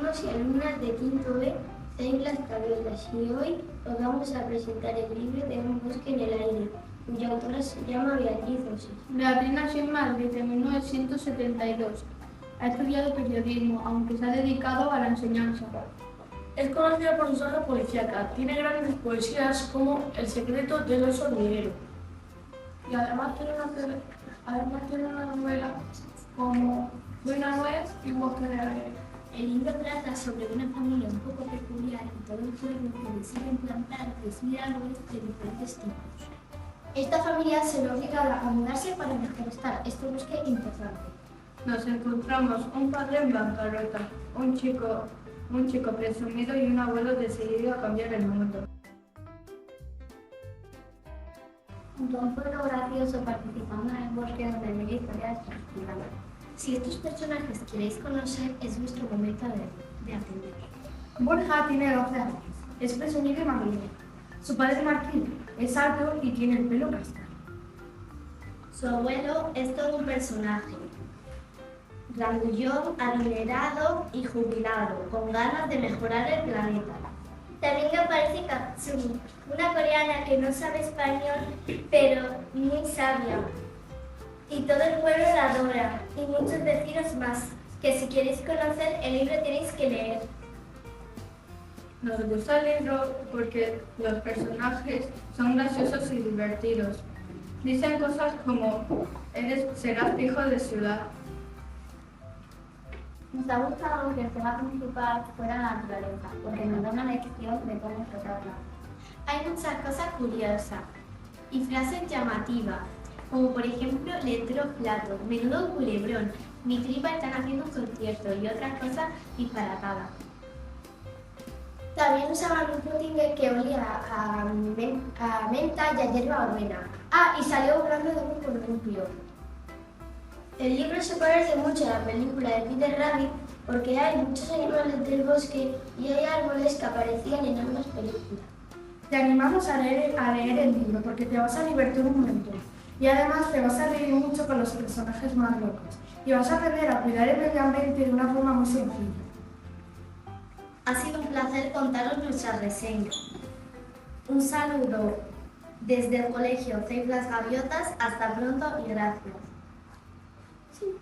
alumnos y alumnas de quinto B, Save las Gaviotas, y hoy os vamos a presentar el libro de Un bosque en el aire, cuya autora se llama Beatriz Osís. Beatriz nació en Madrid en 1972. Ha estudiado periodismo, aunque se ha dedicado a la enseñanza. Es conocida por su saga policíaca, tiene grandes poesías como El secreto del oso hormiguero. Y además tiene una novela como Buena Nuez y Un bosque en el aire. El libro trata sobre una familia un poco peculiar y todo el pueblo que deciden plantar 3.000 árboles de diferentes tipos. Esta familia se ve obligada a mudarse para reforestar este bosque importante. Nos encontramos un padre en bancarrota, un chico presumido y un abuelo decidido a cambiar el mundo. Junto a un pueblo gracioso participando en el bosque donde vive historias tranquilas. Si estos personajes queréis conocer, es vuestro momento de aprender. Borja tiene 12 años, es presumido y maduro. Su padre Martín es alto y tiene el pelo castaño. Su abuelo es todo un personaje, grandullón, adinerado y jubilado, con ganas de mejorar el planeta. También aparece Katsumi, una coreana que no sabe español, pero muy sabia. Y todo el pueblo la adora, y muchos vecinos más, que si queréis conocer el libro tenéis que leer. Nos gusta el libro porque los personajes son graciosos y divertidos. Dicen cosas como, serás hijo de ciudad. Nos ha gustado que el tema principal fuera la naturaleza, porque nos da una lección de cómo tratarla. Hay muchas cosas curiosas y frases llamativas, como por ejemplo letroflato, menudo culebrón, mi tripa están haciendo un concierto y otras cosas disparatadas. También usaban un pudding que olía a menta y a hierba buena. Y salió volando de un columpio. El libro se parece mucho a la película de Peter Rabbit porque hay muchos animales del bosque y hay árboles que aparecían en ambas películas. Te animamos a leer el libro porque te vas a divertir un montón. Y además te vas a reír mucho con los personajes más locos. Y vas a aprender a cuidar el medio ambiente de una forma muy sencilla. Ha sido un placer contaros nuestra reseña. Un saludo desde el colegio Save las Gaviotas. Hasta pronto y gracias. Sí.